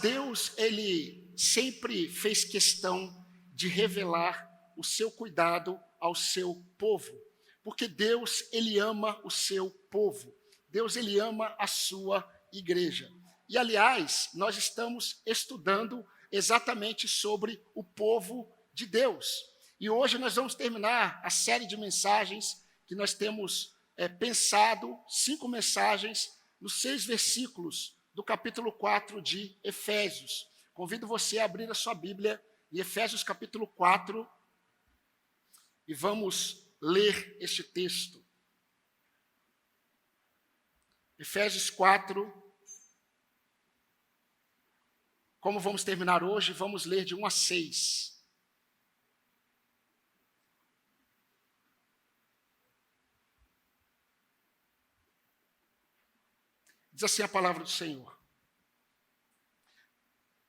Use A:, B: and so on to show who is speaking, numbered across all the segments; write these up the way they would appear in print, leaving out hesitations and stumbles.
A: Deus, ele sempre fez questão de revelar o seu cuidado ao seu povo, porque Deus, ele ama o seu povo. Deus, ele ama a sua igreja. E, aliás, nós estamos estudando exatamente sobre o povo de Deus. E hoje nós vamos terminar a série de mensagens que nós temos pensado, 5 mensagens, nos 6 versículos do capítulo 4 de Efésios. Convido você a abrir a sua Bíblia em Efésios capítulo 4 e vamos ler este texto. Efésios 4. Como vamos terminar hoje, vamos ler de 1 a 6. Diz assim a palavra do Senhor.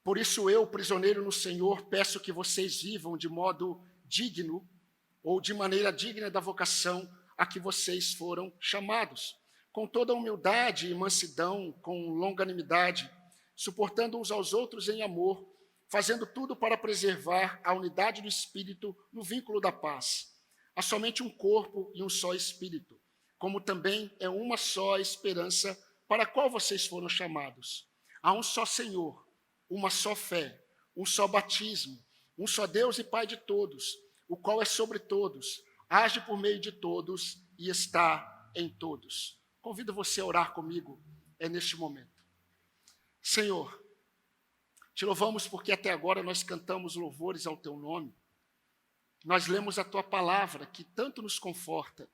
A: Por isso eu, prisioneiro no Senhor, peço que vocês vivam de modo digno ou de maneira digna da vocação a que vocês foram chamados, com toda humildade e mansidão, com longanimidade, suportando uns aos outros em amor, fazendo tudo para preservar a unidade do Espírito no vínculo da paz. Há somente um corpo e um só Espírito, como também é uma só esperança para a qual vocês foram chamados. Há um só Senhor, uma só fé, um só batismo, um só Deus e Pai de todos, o qual é sobre todos, age por meio de todos e está em todos. Convido você a orar comigo neste momento. Senhor, te louvamos porque até agora nós cantamos louvores ao teu nome. Nós lemos a tua palavra que tanto nos conforta.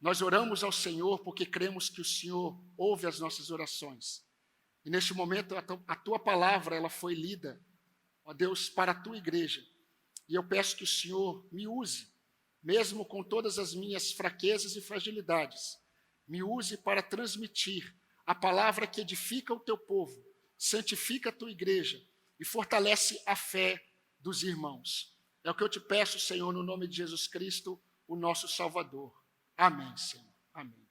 A: Nós oramos ao Senhor porque cremos que o Senhor ouve as nossas orações. E neste momento a tua palavra ela foi lida, ó Deus, para a tua igreja. E eu peço que o Senhor me use, mesmo com todas as minhas fraquezas e fragilidades. Me use para transmitir a palavra que edifica o teu povo, santifica a tua igreja e fortalece a fé dos irmãos. É o que eu te peço, Senhor, no nome de Jesus Cristo, o nosso Salvador. Amém, Senhor. Amém.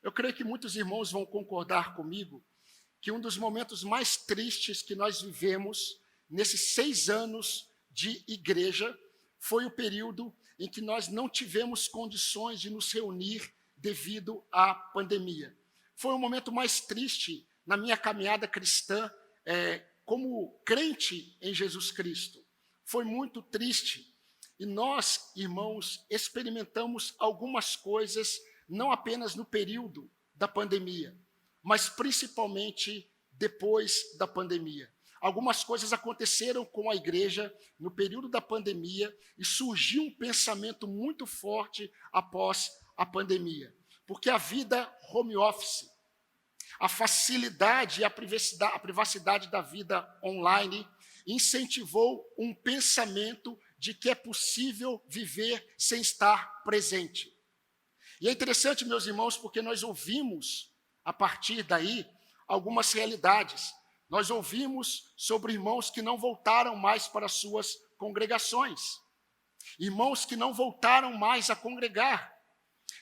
A: Eu creio que muitos irmãos vão concordar comigo que um dos momentos mais tristes que nós vivemos nesses 6 anos de igreja foi o período em que nós não tivemos condições de nos reunir devido à pandemia. Foi o momento mais triste na minha caminhada cristã como crente em Jesus Cristo. Foi muito triste. E nós, irmãos, experimentamos algumas coisas, não apenas no período da pandemia, mas principalmente depois da pandemia. Algumas coisas aconteceram com a igreja no período da pandemia e surgiu um pensamento muito forte após a pandemia. Porque a vida home office, a facilidade e a privacidade da vida online incentivou um pensamento de que é possível viver sem estar presente. E é interessante, meus irmãos, porque nós ouvimos, a partir daí, algumas realidades. Nós ouvimos sobre irmãos que não voltaram mais para suas congregações, irmãos que não voltaram mais a congregar.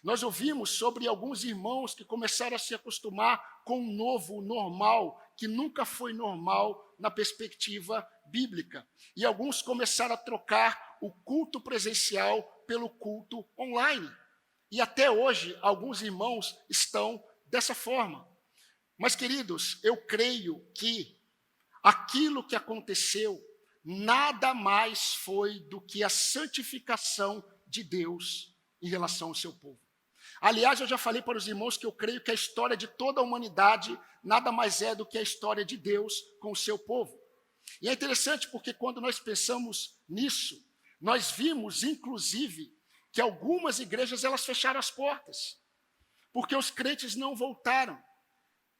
A: Nós ouvimos sobre alguns irmãos que começaram a se acostumar com um novo normal, que nunca foi normal na perspectiva bíblica. E alguns começaram a trocar o culto presencial pelo culto online. E até hoje, alguns irmãos estão dessa forma. Mas, queridos, eu creio que aquilo que aconteceu nada mais foi do que a santificação de Deus em relação ao seu povo. Aliás, eu já falei para os irmãos que eu creio que a história de toda a humanidade nada mais é do que a história de Deus com o seu povo. E é interessante porque quando nós pensamos nisso, nós vimos, inclusive, que algumas igrejas elas fecharam as portas, porque os crentes não voltaram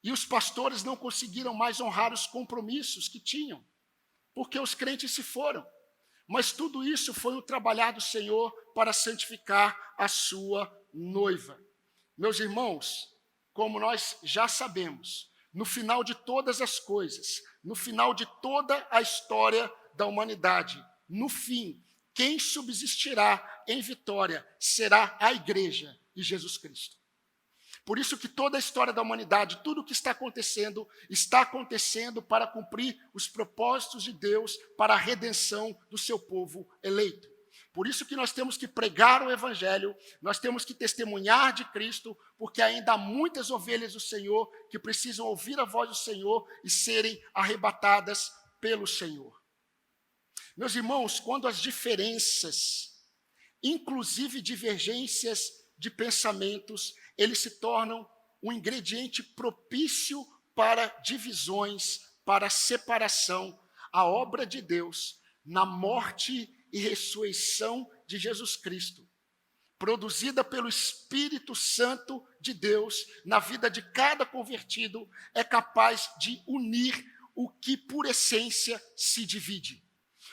A: e os pastores não conseguiram mais honrar os compromissos que tinham, porque os crentes se foram. Mas tudo isso foi o trabalhar do Senhor para santificar a sua noiva. Meus irmãos, como nós já sabemos, no final de todas as coisas, no final de toda a história da humanidade, no fim, quem subsistirá em vitória será a igreja e Jesus Cristo. Por isso que toda a história da humanidade, tudo o que está acontecendo para cumprir os propósitos de Deus para a redenção do seu povo eleito. Por isso que nós temos que pregar o Evangelho, nós temos que testemunhar de Cristo, porque ainda há muitas ovelhas do Senhor que precisam ouvir a voz do Senhor e serem arrebatadas pelo Senhor. Meus irmãos, quando as diferenças, inclusive divergências de pensamentos, eles se tornam um ingrediente propício para divisões, para separação, a obra de Deus na morte e ressurreição de Jesus Cristo, produzida pelo Espírito Santo de Deus na vida de cada convertido, é capaz de unir o que por essência se divide.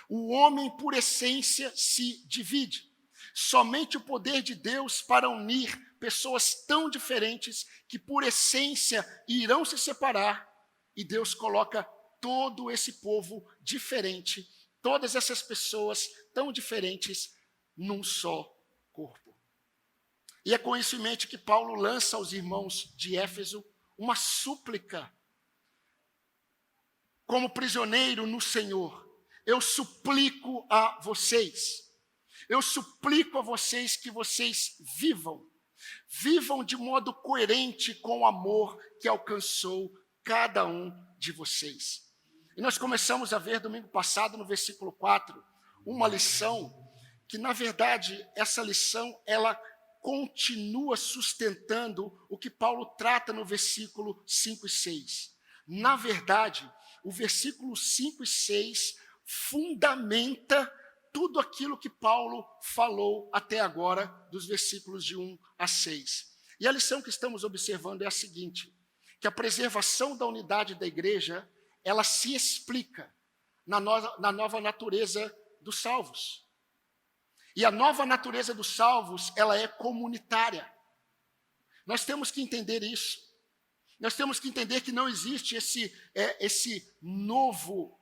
A: O homem por essência se divide. Somente o poder de Deus para unir pessoas tão diferentes que por essência irão se separar, e Deus coloca todo esse povo diferente, todas essas pessoas tão diferentes num só corpo. E é com isso em mente que Paulo lança aos irmãos de Éfeso uma súplica. Como prisioneiro no Senhor, eu suplico a vocês que vocês vivam de modo coerente com o amor que alcançou cada um de vocês. E nós começamos a ver domingo passado, no versículo 4, uma lição que, na verdade, essa lição, ela continua sustentando o que Paulo trata no versículo 5 e 6. Na verdade, o versículo 5 e 6 fundamenta tudo aquilo que Paulo falou até agora, dos versículos de 1 a 6. E a lição que estamos observando é a seguinte, que a preservação da unidade da igreja, ela se explica na nova natureza dos salvos. E a nova natureza dos salvos, ela é comunitária. Nós temos que entender isso. Nós temos que entender que não existe esse novo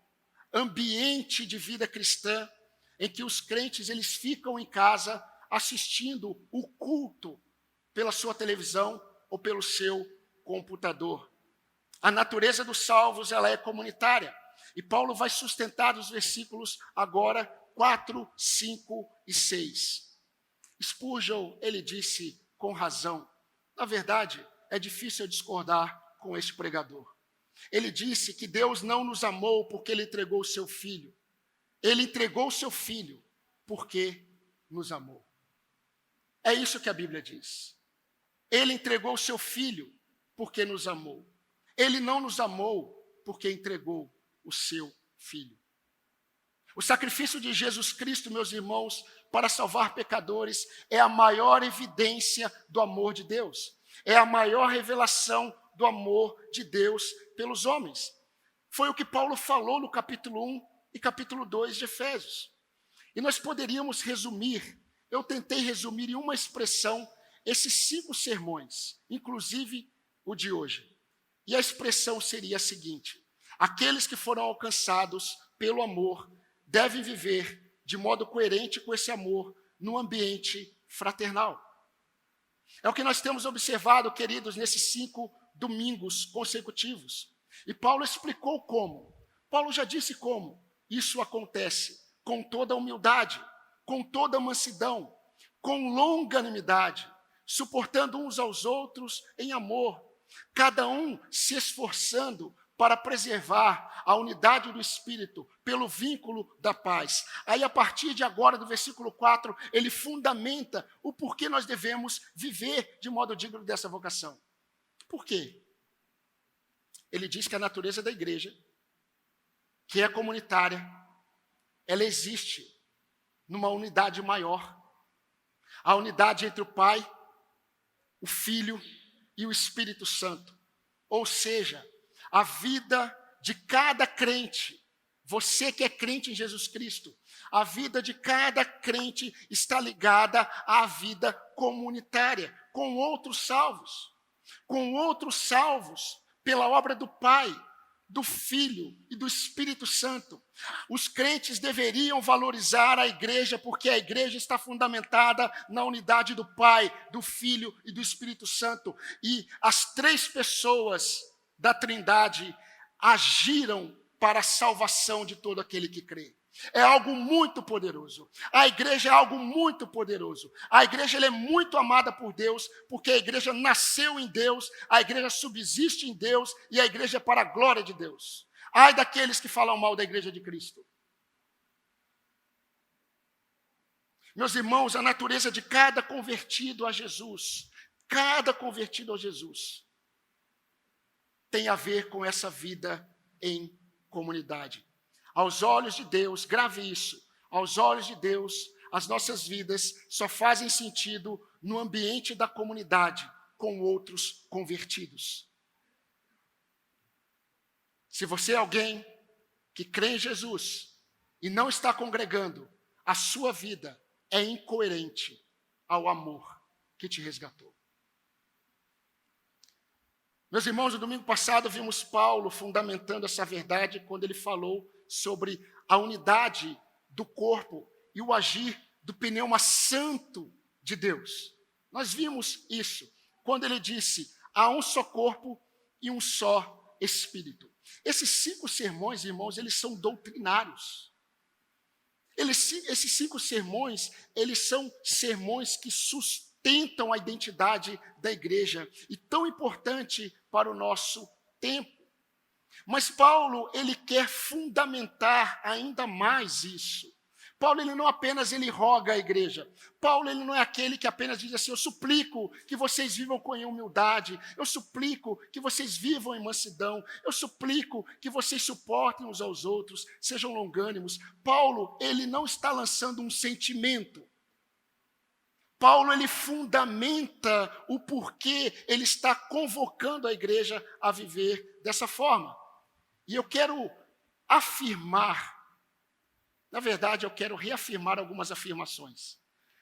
A: ambiente de vida cristã em que os crentes eles ficam em casa assistindo o culto pela sua televisão ou pelo seu computador. A natureza dos salvos ela é comunitária. E Paulo vai sustentar os versículos agora 4, 5 e 6. Spurgeon, ele disse com razão, na verdade, é difícil discordar com este pregador. Ele disse que Deus não nos amou porque ele entregou o seu filho. Ele entregou o seu filho porque nos amou. É isso que a Bíblia diz. Ele entregou o seu filho porque nos amou. Ele não nos amou porque entregou o seu filho. O sacrifício de Jesus Cristo, meus irmãos, para salvar pecadores, é a maior evidência do amor de Deus. É a maior revelação do amor de Deus pelos homens. Foi o que Paulo falou no capítulo 1 e capítulo 2 de Efésios. E nós poderíamos resumir, eu tentei resumir em uma expressão, esses 5 sermões, inclusive o de hoje. E a expressão seria a seguinte: aqueles que foram alcançados pelo amor devem viver de modo coerente com esse amor no ambiente fraternal. É o que nós temos observado, queridos, nesses 5 domingos consecutivos. E Paulo explicou como. Paulo já disse como isso acontece: com toda humildade, com toda mansidão, com longanimidade, suportando uns aos outros em amor, cada um se esforçando para preservar a unidade do Espírito pelo vínculo da paz. Aí, a partir de agora, do versículo 4, ele fundamenta o porquê nós devemos viver de modo digno dessa vocação. Por quê? Ele diz que a natureza da igreja, que é comunitária, ela existe numa unidade maior. A unidade entre o Pai, o Filho e o Espírito Santo. Ou seja, a vida de cada crente, você que é crente em Jesus Cristo, a vida de cada crente está ligada à vida comunitária, com outros salvos pela obra do Pai, do Filho e do Espírito Santo. Os crentes deveriam valorizar a igreja, porque a igreja está fundamentada na unidade do Pai, do Filho e do Espírito Santo. E as três pessoas da Trindade agiram para a salvação de todo aquele que crê. É algo muito poderoso. A igreja é algo muito poderoso. A igreja ela é muito amada por Deus, porque a igreja nasceu em Deus, a igreja subsiste em Deus e a igreja é para a glória de Deus. Ai daqueles que falam mal da igreja de Cristo. Meus irmãos, a natureza de cada convertido a Jesus, tem a ver com essa vida em comunidade. Aos olhos de Deus, grave isso, aos olhos de Deus, as nossas vidas só fazem sentido no ambiente da comunidade, com outros convertidos. Se você é alguém que crê em Jesus e não está congregando, a sua vida é incoerente ao amor que te resgatou. Meus irmãos, no domingo passado vimos Paulo fundamentando essa verdade quando ele falou sobre a unidade do corpo e o agir do pneuma santo de Deus. Nós vimos isso quando ele disse: há um só corpo e um só espírito. Esses 5 sermões, irmãos, eles são doutrinários. Esses 5 sermões, eles são sermões que sustentam a identidade da igreja e tão importante para o nosso tempo. Mas Paulo, ele quer fundamentar ainda mais isso. Paulo, ele não apenas roga à igreja. Paulo, ele não é aquele que apenas diz assim: eu suplico que vocês vivam com humildade, eu suplico que vocês vivam em mansidão, eu suplico que vocês suportem uns aos outros, sejam longânimos. Paulo, ele não está lançando um sentimento. Paulo, ele fundamenta o porquê ele está convocando a igreja a viver dessa forma. E eu quero afirmar, na verdade, eu quero reafirmar algumas afirmações.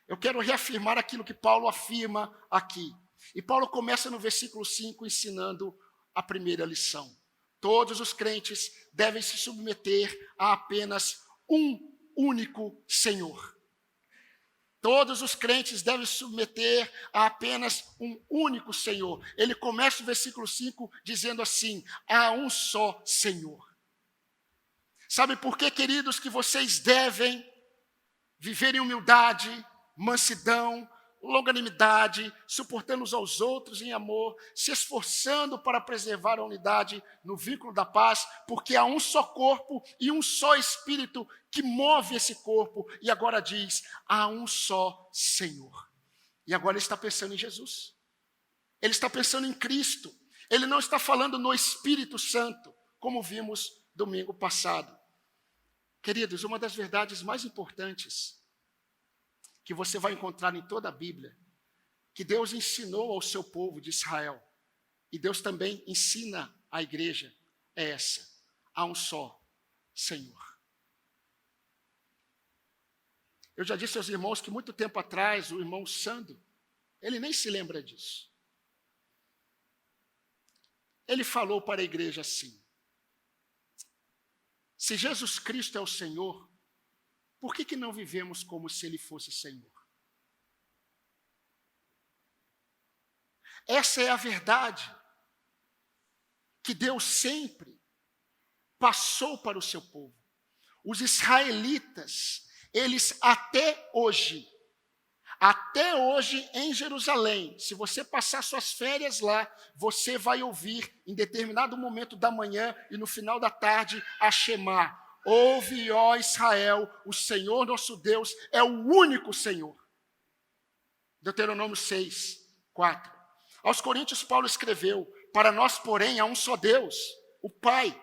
A: Eu quero reafirmar aquilo que Paulo afirma aqui. E Paulo começa no versículo 5 ensinando a primeira lição. Todos os crentes devem se submeter a apenas um único Senhor. Todos os crentes devem se submeter a apenas um único Senhor. Ele começa o versículo 5 dizendo assim: há um só Senhor. Sabe por que, queridos, que vocês devem viver em humildade, mansidão, longanimidade, suportando uns aos outros em amor, se esforçando para preservar a unidade no vínculo da paz, porque há um só corpo e um só Espírito que move esse corpo, e agora diz: há um só Senhor. E agora ele está pensando em Jesus, ele está pensando em Cristo, ele não está falando no Espírito Santo, como vimos domingo passado. Queridos, uma das verdades mais importantes que você vai encontrar em toda a Bíblia, que Deus ensinou ao seu povo de Israel, e Deus também ensina à igreja, é essa: há um só Senhor. Eu já disse aos irmãos que muito tempo atrás, o irmão Sandro, ele nem se lembra disso. Ele falou para a igreja assim: se Jesus Cristo é o Senhor, por que não vivemos como se Ele fosse Senhor? Essa é a verdade que Deus sempre passou para o seu povo. Os israelitas, eles até hoje em Jerusalém, se você passar suas férias lá, você vai ouvir em determinado momento da manhã e no final da tarde a Shema: ouve, ó Israel, o Senhor nosso Deus é o único Senhor. Deuteronômio 6, 4. Aos Coríntios, Paulo escreveu: para nós, porém, há um só Deus, o Pai,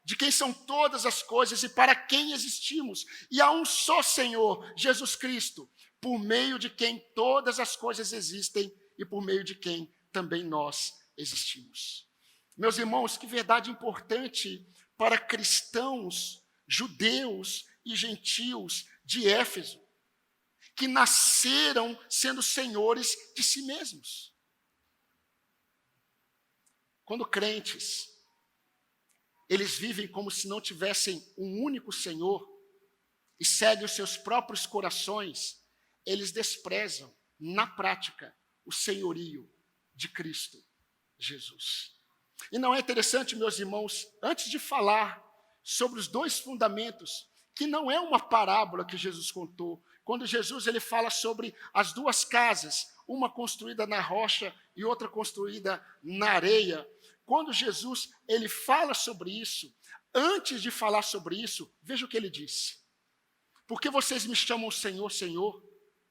A: de quem são todas as coisas e para quem existimos. E há um só Senhor, Jesus Cristo, por meio de quem todas as coisas existem e por meio de quem também nós existimos. Meus irmãos, que verdade importante para cristãos, judeus e gentios de Éfeso, que nasceram sendo senhores de si mesmos. Quando crentes eles vivem como se não tivessem um único Senhor e seguem os seus próprios corações, eles desprezam, na prática, o senhorio de Cristo Jesus. E não é interessante, meus irmãos, antes de falar sobre os dois fundamentos, que não é uma parábola que Jesus contou, quando Jesus ele fala sobre as duas casas, uma construída na rocha e outra construída na areia, quando Jesus ele fala sobre isso, antes de falar sobre isso, veja o que ele disse. Porque vocês me chamam Senhor, Senhor,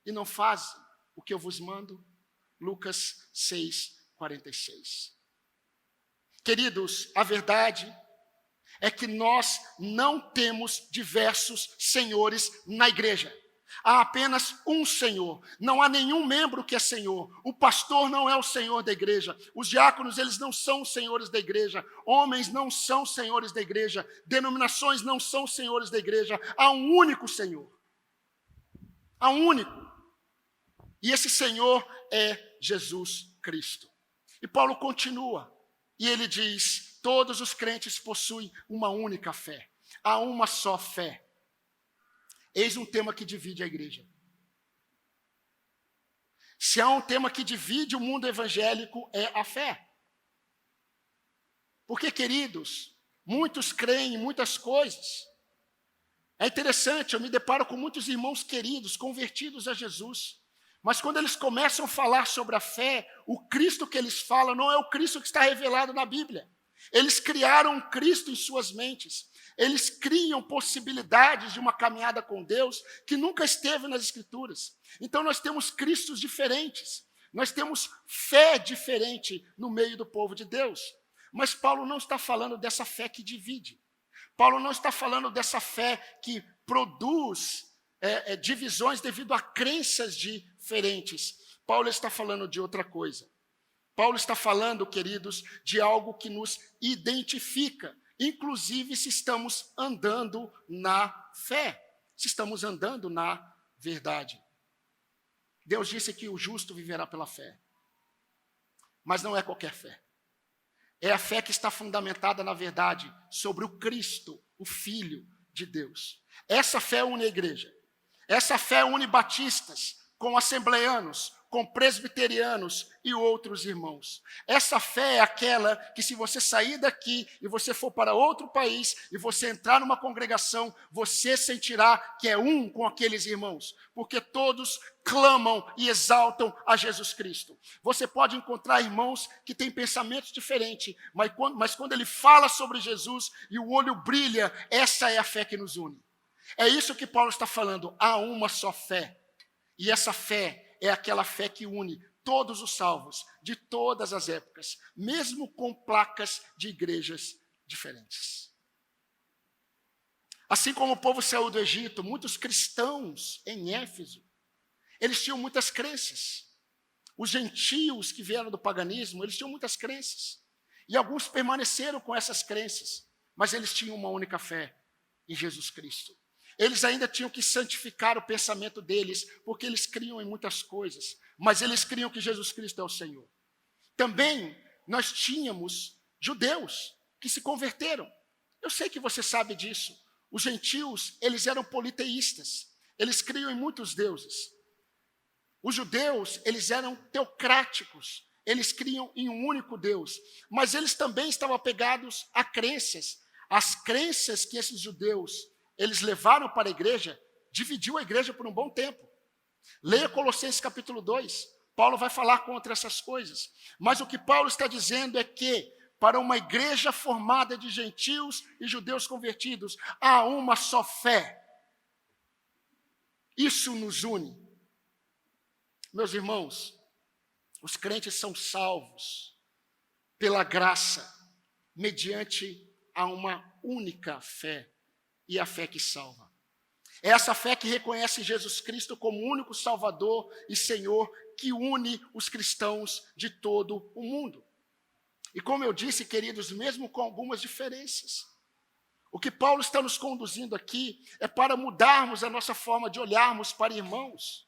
A: e não fazem o que eu vos mando? Lucas 6:46. Queridos, a verdade é que nós não temos diversos senhores na igreja. Há apenas um Senhor. Não há nenhum membro que é Senhor. O pastor não é o Senhor da igreja. Os diáconos, eles não são os senhores da igreja. Homens não são senhores da igreja. Denominações não são senhores da igreja. Há um único Senhor. Há um único. E esse Senhor é Jesus Cristo. E Paulo continua. E ele diz, todos os crentes possuem uma única fé. Há uma só fé. Eis um tema que divide a igreja. Se há um tema que divide o mundo evangélico, é a fé. Porque, queridos, muitos creem em muitas coisas. É interessante, eu me deparo com muitos irmãos queridos, convertidos a Jesus. Mas quando eles começam a falar sobre a fé, o Cristo que eles falam não é o Cristo que está revelado na Bíblia. Eles criaram um Cristo em suas mentes. Eles criam possibilidades de uma caminhada com Deus que nunca esteve nas Escrituras. Então nós temos Cristos diferentes. Nós temos fé diferente no meio do povo de Deus. Mas Paulo não está falando dessa fé que divide. Paulo não está falando dessa fé que produz divisões devido a crenças diferentes. Paulo está falando de outra coisa. Paulo está falando, queridos, de algo que nos identifica, inclusive se estamos andando na fé, se estamos andando na verdade. Deus disse que o justo viverá pela fé, mas não é qualquer fé. É a fé que está fundamentada na verdade sobre o Cristo, o Filho de Deus. Essa fé une a igreja. Essa fé une batistas com assembleanos, com presbiterianos e outros irmãos. Essa fé é aquela que se você sair daqui e você for para outro país e você entrar numa congregação, você sentirá que é um com aqueles irmãos, porque todos clamam e exaltam a Jesus Cristo. Você pode encontrar irmãos que têm pensamentos diferentes, mas quando ele fala sobre Jesus e o olho brilha, essa é a fé que nos une. É isso que Paulo está falando, há uma só fé. E essa fé é aquela fé que une todos os salvos, de todas as épocas, mesmo com placas de igrejas diferentes. Assim como o povo saiu do Egito, muitos cristãos em Éfeso, eles tinham muitas crenças. Os gentios que vieram do paganismo, eles tinham muitas crenças. E alguns permaneceram com essas crenças, mas eles tinham uma única fé em Jesus Cristo. Eles ainda tinham que santificar o pensamento deles, porque eles criam em muitas coisas, mas eles criam que Jesus Cristo é o Senhor. Também nós tínhamos judeus que se converteram. Eu sei que você sabe disso. Os gentios, eles eram politeístas. Eles criam em muitos deuses. Os judeus, eles eram teocráticos. Eles criam em um único Deus. Mas eles também estavam apegados a crenças. As crenças que esses judeus eles levaram para a igreja, dividiu a igreja por um bom tempo. Leia Colossenses capítulo 2. Paulo vai falar contra essas coisas. Mas o que Paulo está dizendo é que, para uma igreja formada de gentios e judeus convertidos, há uma só fé. Isso nos une. Meus irmãos, os crentes são salvos pela graça, mediante a uma única fé. E a fé que salva. É essa fé que reconhece Jesus Cristo como o único Salvador e Senhor que une os cristãos de todo o mundo. E como eu disse, queridos, mesmo com algumas diferenças, o que Paulo está nos conduzindo aqui é para mudarmos a nossa forma de olharmos para irmãos.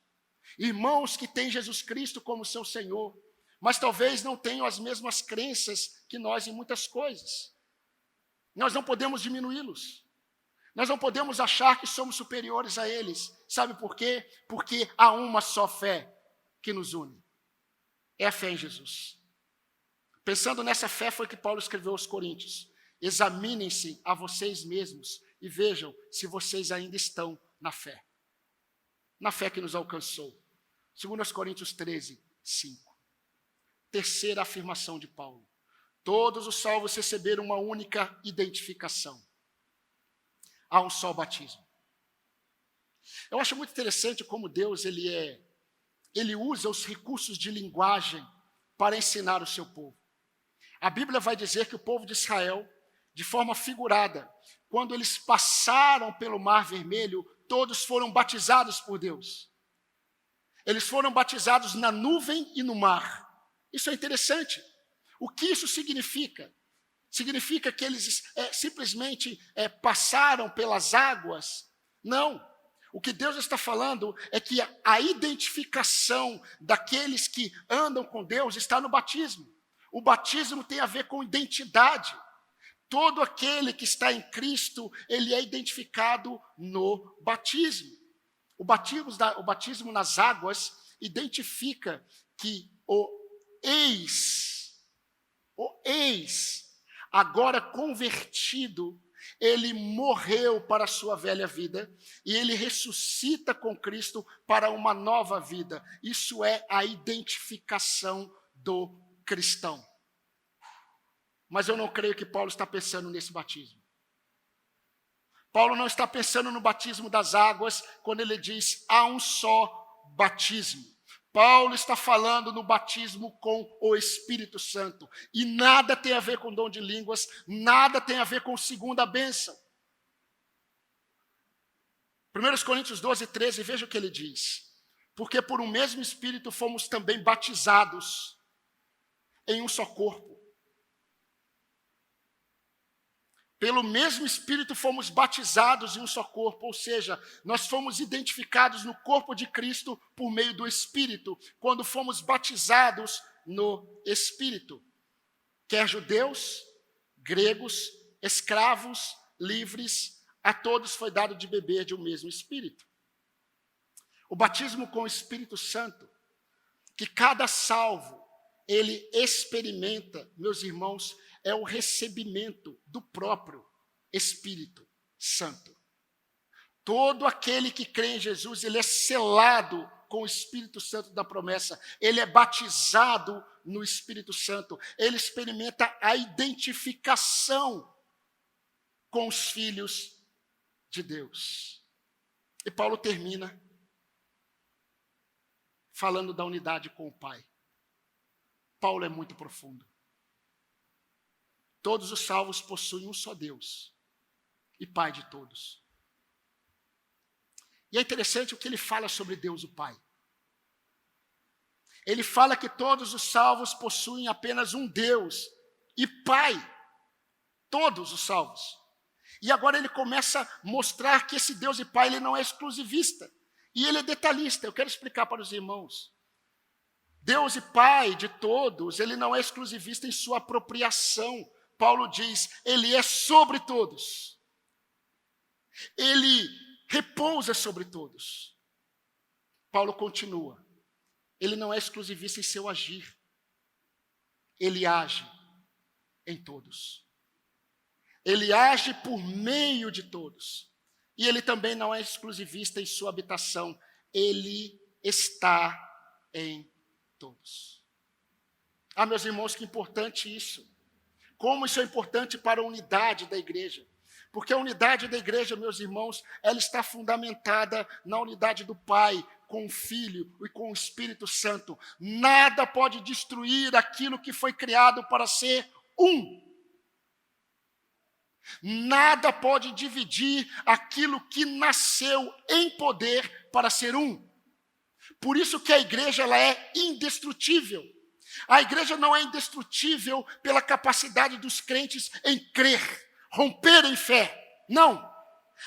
A: Irmãos que têm Jesus Cristo como seu Senhor, mas talvez não tenham as mesmas crenças que nós em muitas coisas. Nós não podemos diminuí-los. Nós não podemos achar que somos superiores a eles. Sabe por quê? Porque há uma só fé que nos une. É a fé em Jesus. Pensando nessa fé foi que Paulo escreveu aos Coríntios. Examinem-se a vocês mesmos e vejam se vocês ainda estão na fé. Na fé que nos alcançou. 2 Coríntios 13, 5. Terceira afirmação de Paulo. Todos os salvos receberam uma única identificação. Há um só batismo. Eu acho muito interessante como Deus ele usa os recursos de linguagem para ensinar o seu povo. A Bíblia vai dizer que o povo de Israel, de forma figurada, quando eles passaram pelo Mar Vermelho, todos foram batizados por Deus. Eles foram batizados na nuvem e no mar. Isso é interessante. O que isso significa? Significa que eles simplesmente passaram pelas águas? Não. O que Deus está falando é que a identificação daqueles que andam com Deus está no batismo. O batismo tem a ver com identidade. Todo aquele que está em Cristo, ele é identificado no batismo. O batismo nas águas identifica que o ex, agora convertido, ele morreu para a sua velha vida e ele ressuscita com Cristo para uma nova vida. Isso é a identificação do cristão. Mas eu não creio que Paulo está pensando nesse batismo. Paulo não está pensando no batismo das águas quando ele diz há um só batismo. Paulo está falando no batismo com o Espírito Santo. E nada tem a ver com dom de línguas, nada tem a ver com segunda bênção. 1 Coríntios 12, 13, veja o que ele diz. Porque por um mesmo Espírito fomos também batizados em um só corpo. Pelo mesmo Espírito fomos batizados em um só corpo, ou seja, nós fomos identificados no corpo de Cristo por meio do Espírito, quando fomos batizados no Espírito. Quer judeus, gregos, escravos, livres, a todos foi dado de beber de um mesmo Espírito. O batismo com o Espírito Santo, que cada salvo, ele experimenta, meus irmãos, é o recebimento do próprio Espírito Santo. Todo aquele que crê em Jesus, ele é selado com o Espírito Santo da promessa. Ele é batizado no Espírito Santo. Ele experimenta a identificação com os filhos de Deus. E Paulo termina falando da unidade com o Pai. Paulo é muito profundo. Todos os salvos possuem um só Deus e Pai de todos. E é interessante o que ele fala sobre Deus, o Pai. Ele fala que todos os salvos possuem apenas um Deus e Pai. Todos os salvos. E agora ele começa a mostrar que esse Deus e Pai ele não é exclusivista. E ele é detalhista. Eu quero explicar para os irmãos. Deus e Pai de todos, ele não é exclusivista em sua apropriação. Paulo diz, ele é sobre todos. Ele repousa sobre todos. Paulo continua. Ele não é exclusivista em seu agir. Ele age em todos. Ele age por meio de todos. E ele também não é exclusivista em sua habitação. Ele está em todos. Ah, meus irmãos, que importante isso. Como isso é importante para a unidade da igreja. Porque a unidade da igreja, meus irmãos, ela está fundamentada na unidade do Pai, com o Filho e com o Espírito Santo. Nada pode destruir aquilo que foi criado para ser um. Nada pode dividir aquilo que nasceu em poder para ser um. Por isso que a igreja ela é indestrutível. A igreja não é indestrutível pela capacidade dos crentes em crer, romper em fé. Não.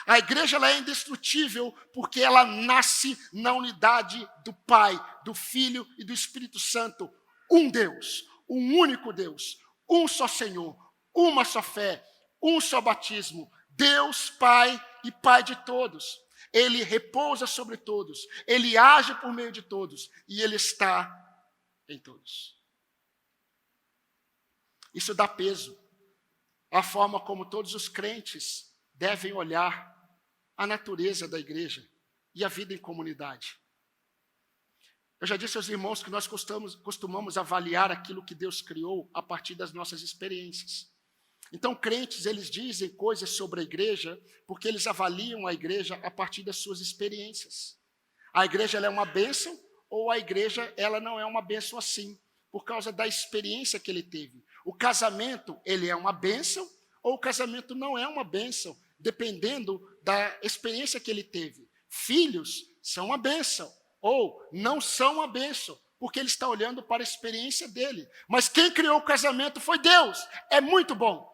A: A igreja ela é indestrutível porque ela nasce na unidade do Pai, do Filho e do Espírito Santo. Um Deus, um único Deus, um só Senhor, uma só fé, um só batismo, Deus Pai e Pai de todos. Ele repousa sobre todos, Ele age por meio de todos e Ele está em todos. Isso dá peso à forma como todos os crentes devem olhar a natureza da igreja e a vida em comunidade. Eu já disse aos irmãos que nós costumamos avaliar aquilo que Deus criou a partir das nossas experiências. Então, crentes, eles dizem coisas sobre a igreja porque eles avaliam a igreja a partir das suas experiências. A igreja ela é uma bênção ou a igreja ela não é uma bênção assim, por causa da experiência que ele teve. O casamento, ele é uma bênção ou o casamento não é uma bênção, dependendo da experiência que ele teve. Filhos são uma bênção ou não são uma bênção, porque ele está olhando para a experiência dele. Mas quem criou o casamento foi Deus, é muito bom.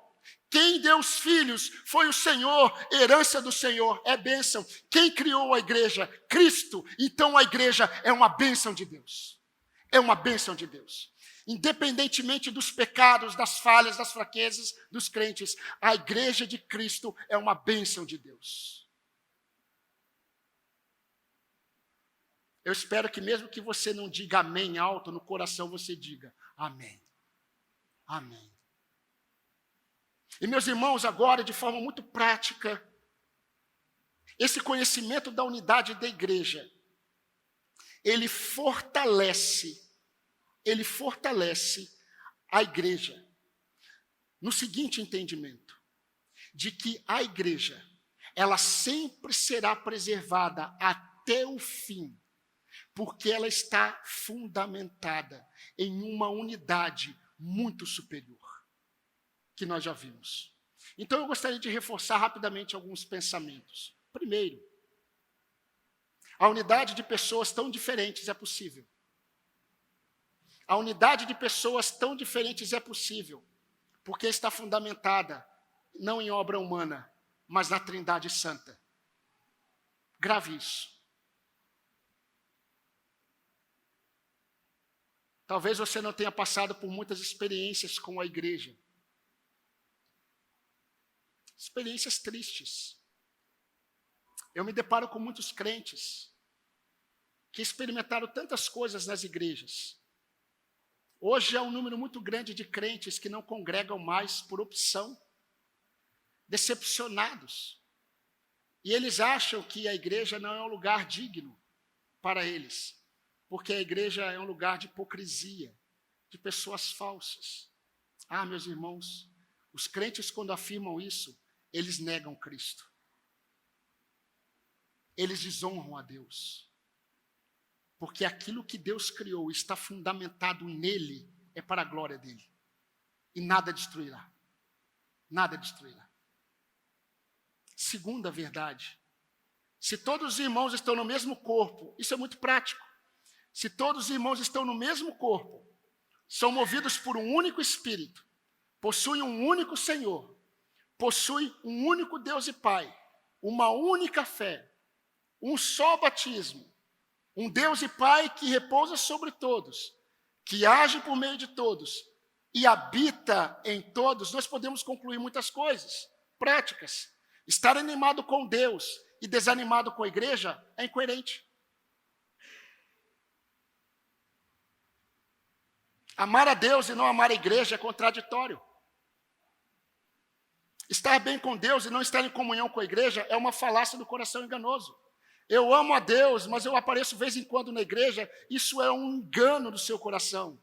A: Quem deu os filhos foi o Senhor, herança do Senhor, é bênção. Quem criou a igreja? Cristo. Então a igreja é uma bênção de Deus. É uma bênção de Deus. Independentemente dos pecados, das falhas, das fraquezas dos crentes, a igreja de Cristo é uma bênção de Deus. Eu espero que mesmo que você não diga amém alto, no coração você diga amém. Amém. E meus irmãos, agora de forma muito prática, esse conhecimento da unidade da igreja, ele fortalece a igreja no seguinte entendimento, de que a igreja, ela sempre será preservada até o fim, porque ela está fundamentada em uma unidade muito superior, que nós já vimos. Então eu gostaria de reforçar rapidamente alguns pensamentos. Primeiro, a unidade de pessoas tão diferentes é possível. A unidade de pessoas tão diferentes é possível, porque está fundamentada não em obra humana, mas na Trindade Santa. Grave isso. Talvez você não tenha passado por muitas experiências com a igreja. Experiências tristes. Eu me deparo com muitos crentes que experimentaram tantas coisas nas igrejas. Hoje há um número muito grande de crentes que não congregam mais por opção, decepcionados. E eles acham que a igreja não é um lugar digno para eles, porque a igreja é um lugar de hipocrisia, de pessoas falsas. Ah, meus irmãos, os crentes quando afirmam isso, eles negam Cristo. Eles desonram a Deus. Porque aquilo que Deus criou está fundamentado nele, é para a glória dele. E nada destruirá. Nada destruirá. Segunda verdade. Se todos os irmãos estão no mesmo corpo, isso é muito prático. Se todos os irmãos estão no mesmo corpo, são movidos por um único Espírito, possuem um único Senhor, possuem um único Deus e Pai, uma única fé, um só batismo, um Deus e Pai que repousa sobre todos, que age por meio de todos e habita em todos, nós podemos concluir muitas coisas práticas. Estar animado com Deus e desanimado com a igreja é incoerente. Amar a Deus e não amar a igreja é contraditório. Estar bem com Deus e não estar em comunhão com a igreja é uma falácia do coração enganoso. Eu amo a Deus, mas eu apareço de vez em quando na igreja, isso é um engano do seu coração.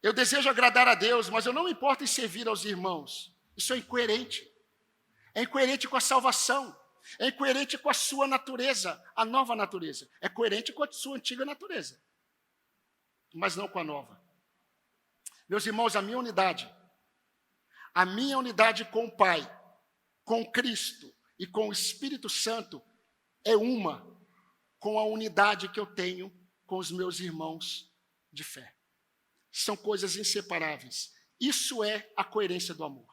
A: Eu desejo agradar a Deus, mas eu não me importo em servir aos irmãos. Isso é incoerente. É incoerente com a salvação. É incoerente com a sua natureza, a nova natureza. É coerente com a sua antiga natureza, mas não com a nova. Meus irmãos, a minha unidade com o Pai, com Cristo e com o Espírito Santo é uma com a unidade que eu tenho com os meus irmãos de fé. São coisas inseparáveis. Isso é a coerência do amor.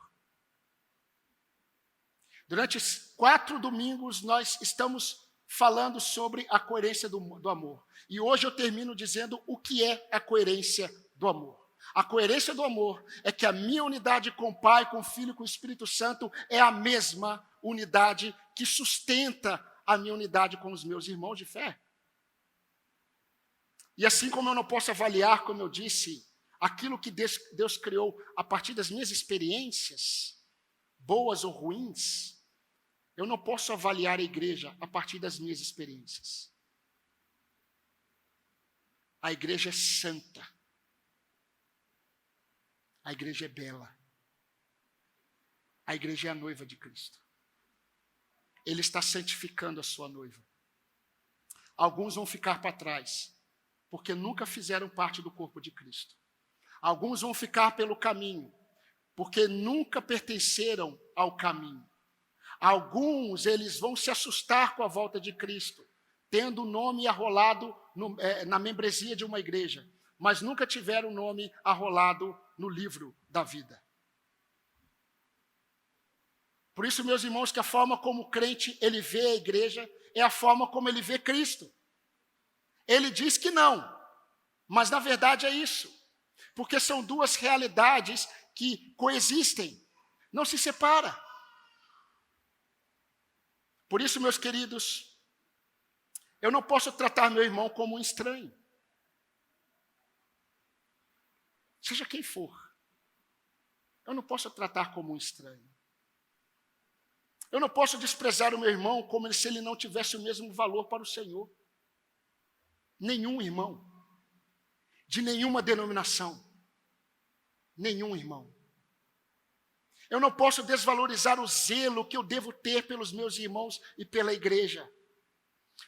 A: Durante 4 domingos nós estamos falando sobre a coerência do amor. E hoje eu termino dizendo o que é a coerência do amor. A coerência do amor é que a minha unidade com o Pai, com o Filho e com o Espírito Santo é a mesma unidade que sustenta a minha unidade com os meus irmãos de fé. E assim como eu não posso avaliar, como eu disse, aquilo que Deus criou a partir das minhas experiências, boas ou ruins, eu não posso avaliar a igreja a partir das minhas experiências. A igreja é santa. A igreja é bela. A igreja é a noiva de Cristo. Ele está santificando a sua noiva. Alguns vão ficar para trás, porque nunca fizeram parte do corpo de Cristo. Alguns vão ficar pelo caminho, porque nunca pertenceram ao caminho. Alguns, eles vão se assustar com a volta de Cristo, tendo o nome arrolado na membresia de uma igreja, mas nunca tiveram o nome arrolado no livro da vida. Por isso, meus irmãos, que a forma como o crente ele vê a igreja é a forma como ele vê Cristo. Ele diz que não, mas na verdade é isso. Porque são duas realidades que coexistem, não se separam. Por isso, meus queridos, eu não posso tratar meu irmão como um estranho. Seja quem for. Eu não posso tratar como um estranho. Eu não posso desprezar o meu irmão como se ele não tivesse o mesmo valor para o Senhor. Nenhum irmão, de nenhuma denominação, nenhum irmão. Eu não posso desvalorizar o zelo que eu devo ter pelos meus irmãos e pela igreja.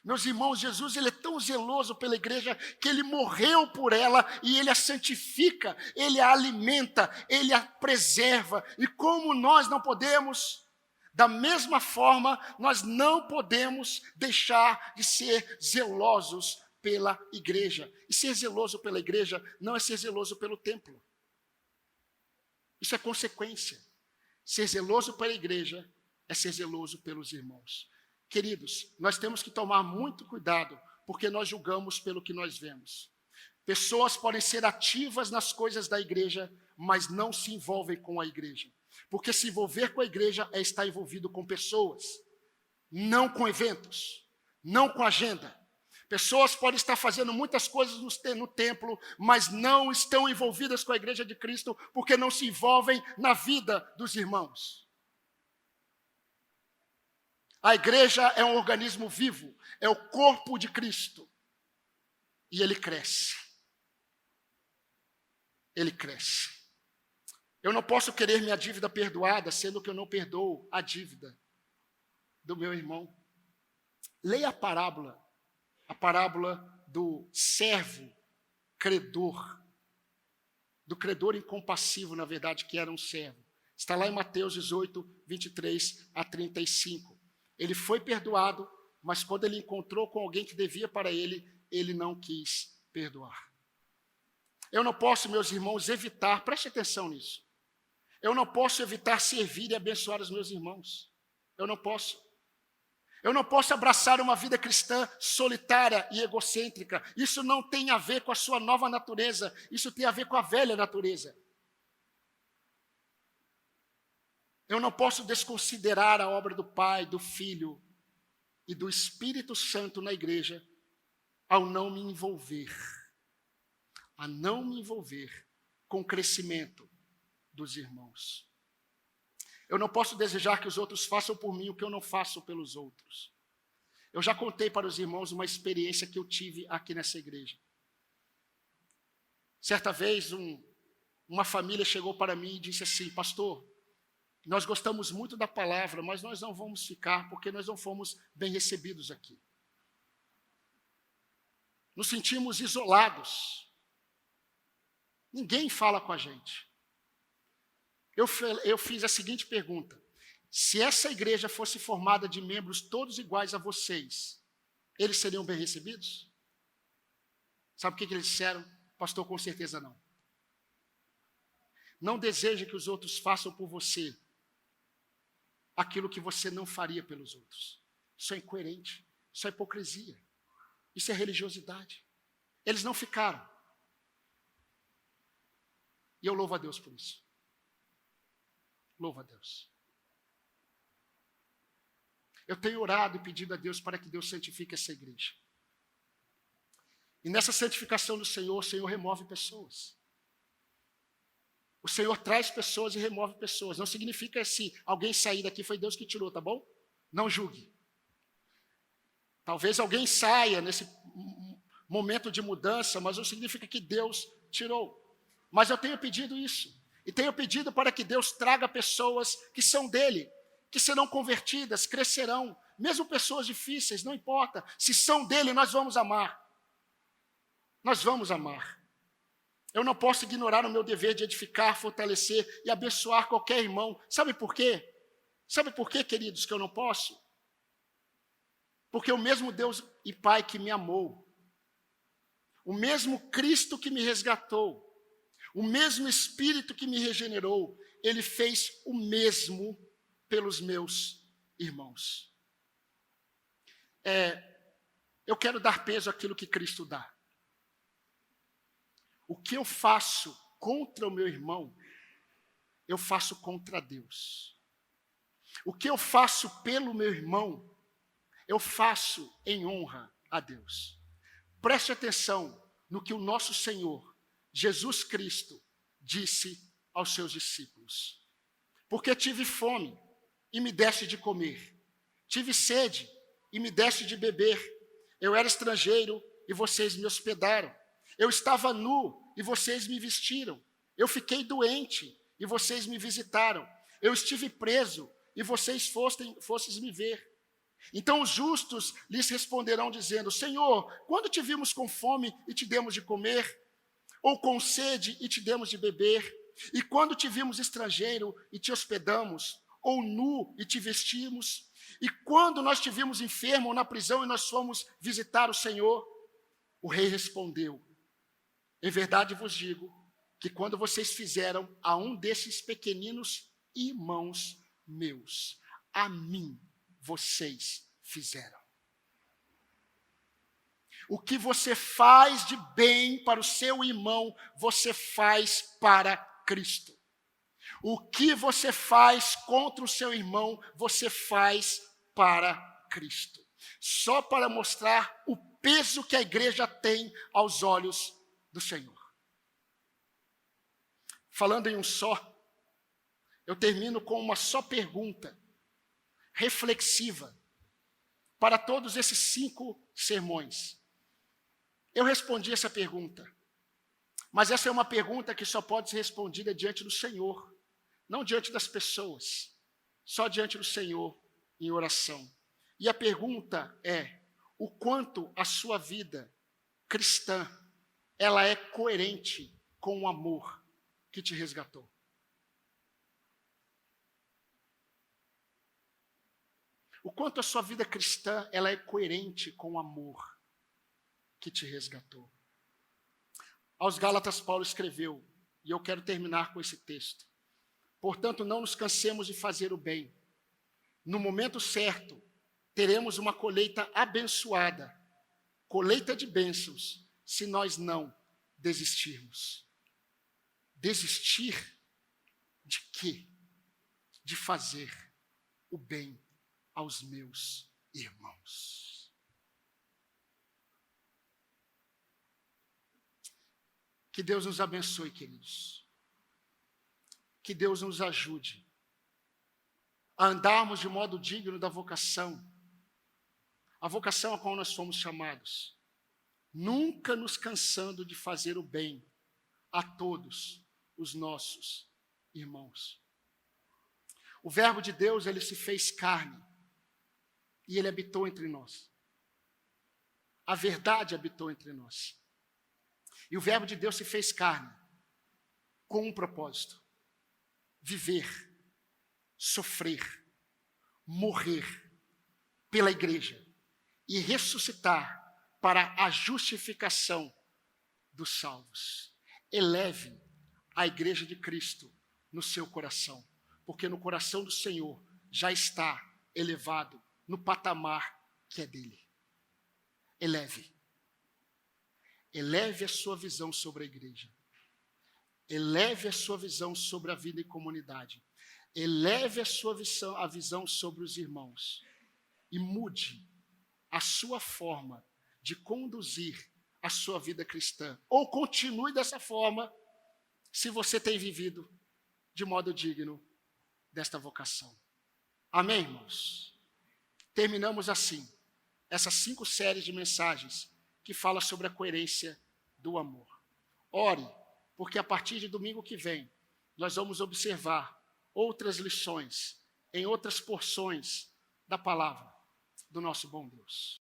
A: Meus irmãos, Jesus ele é tão zeloso pela igreja que ele morreu por ela e ele a santifica, ele a alimenta, ele a preserva. E como nós não podemos, da mesma forma, nós não podemos deixar de ser zelosos pela igreja. E ser zeloso pela igreja não é ser zeloso pelo templo. Isso é consequência. Ser zeloso pela igreja é ser zeloso pelos irmãos. Queridos, nós temos que tomar muito cuidado, porque nós julgamos pelo que nós vemos. Pessoas podem ser ativas nas coisas da igreja, mas não se envolvem com a igreja. Porque se envolver com a igreja é estar envolvido com pessoas, não com eventos, não com agenda. Pessoas podem estar fazendo muitas coisas no templo, mas não estão envolvidas com a igreja de Cristo, porque não se envolvem na vida dos irmãos. A igreja é um organismo vivo, é o corpo de Cristo. E ele cresce. Ele cresce. Eu não posso querer minha dívida perdoada, sendo que eu não perdoo a dívida do meu irmão. Leia a parábola do servo credor, do credor incompassivo, na verdade, que era um servo. Está lá em Mateus 18, 23 a 35. Ele foi perdoado, mas quando ele encontrou com alguém que devia para ele, ele não quis perdoar. Eu não posso, meus irmãos, evitar, preste atenção nisso. Eu não posso evitar servir e abençoar os meus irmãos. Eu não posso. Eu não posso abraçar uma vida cristã solitária e egocêntrica. Isso não tem a ver com a sua nova natureza. Isso tem a ver com a velha natureza. Eu não posso desconsiderar a obra do Pai, do Filho e do Espírito Santo na igreja ao não me envolver. A não me envolver com o crescimento dos irmãos. Eu não posso desejar que os outros façam por mim o que eu não faço pelos outros. Eu já contei para os irmãos uma experiência que eu tive aqui nessa igreja. Certa vez, uma família chegou para mim e disse assim: pastor, nós gostamos muito da palavra, mas nós não vamos ficar porque nós não fomos bem recebidos aqui. Nos sentimos isolados. Ninguém fala com a gente. Eu fiz a seguinte pergunta: se essa igreja fosse formada de membros todos iguais a vocês, eles seriam bem recebidos? Sabe o que eles disseram? Pastor, com certeza não. Não deseje que os outros façam por você aquilo que você não faria pelos outros. Isso é incoerente, isso é hipocrisia, isso é religiosidade. Eles não ficaram. E eu louvo a Deus por isso. Louvo a Deus. Eu tenho orado e pedido a Deus para que Deus santifique essa igreja. E nessa santificação do Senhor, o Senhor remove pessoas. O Senhor traz pessoas e remove pessoas. Não significa se alguém sair daqui, foi Deus que tirou, tá bom? Não julgue. Talvez alguém saia nesse momento de mudança, mas não significa que Deus tirou. Mas eu tenho pedido isso. E tenho pedido para que Deus traga pessoas que são dele, que serão convertidas, crescerão. Mesmo pessoas difíceis, não importa. Se são dele, nós vamos amar. Nós vamos amar. Eu não posso ignorar o meu dever de edificar, fortalecer e abençoar qualquer irmão. Sabe por quê? Sabe por quê, queridos, que eu não posso? Porque o mesmo Deus e Pai que me amou, o mesmo Cristo que me resgatou, o mesmo Espírito que me regenerou, Ele fez o mesmo pelos meus irmãos. Eu quero dar peso àquilo que Cristo dá. O que eu faço contra o meu irmão, eu faço contra Deus. O que eu faço pelo meu irmão, eu faço em honra a Deus. Preste atenção no que o nosso Senhor, Jesus Cristo, disse aos seus discípulos. Porque tive fome e me deste de comer. Tive sede e me deste de beber. Eu era estrangeiro e vocês me hospedaram. Eu estava nu e vocês me vestiram. Eu fiquei doente e vocês me visitaram. Eu estive preso e vocês fostes me ver. Então os justos lhes responderão dizendo: Senhor, quando te vimos com fome e te demos de comer? Ou com sede e te demos de beber? E quando te vimos estrangeiro e te hospedamos? Ou nu e te vestimos? E quando nós te vimos enfermo ou na prisão e nós fomos visitar o Senhor? O rei respondeu: em verdade vos digo que quando vocês fizeram a um desses pequeninos irmãos meus, a mim vocês fizeram. O que você faz de bem para o seu irmão, você faz para Cristo. O que você faz contra o seu irmão, você faz para Cristo. Só para mostrar o peso que a igreja tem aos olhos do Senhor. Falando em um só, eu termino com uma só pergunta, reflexiva, para todos esses 5 sermões. Eu respondi essa pergunta, mas essa é uma pergunta que só pode ser respondida diante do Senhor, não diante das pessoas, só diante do Senhor, em oração. E a pergunta é: o quanto a sua vida cristã, ela é coerente com o amor que te resgatou? O quanto a sua vida cristã, ela é coerente com o amor que te resgatou? Aos Gálatas, Paulo escreveu, e eu quero terminar com esse texto: portanto, não nos cansemos de fazer o bem. No momento certo, teremos uma colheita abençoada, colheita de bênçãos, se nós não desistirmos. Desistir de quê? De fazer o bem aos meus irmãos. Que Deus nos abençoe, queridos. Que Deus nos ajude a andarmos de modo digno da vocação, a vocação a qual nós fomos chamados, nunca nos cansando de fazer o bem a todos os nossos irmãos. O Verbo de Deus, ele se fez carne e ele habitou entre nós. A verdade habitou entre nós. E o Verbo de Deus se fez carne com um propósito: viver, sofrer, morrer pela igreja e ressuscitar para a justificação dos salvos. Eleve a igreja de Cristo no seu coração, porque no coração do Senhor já está elevado no patamar que é dele. Eleve a sua visão sobre a igreja. Eleve a sua visão sobre a vida em comunidade. Eleve a sua visão sobre os irmãos. E mude a sua forma de conduzir a sua vida cristã. Ou continue dessa forma, se você tem vivido de modo digno desta vocação. Amém, irmãos? Terminamos assim essas 5 séries de mensagens que falam sobre a coerência do amor. Ore, porque a partir de domingo que vem, nós vamos observar outras lições em outras porções da palavra do nosso bom Deus.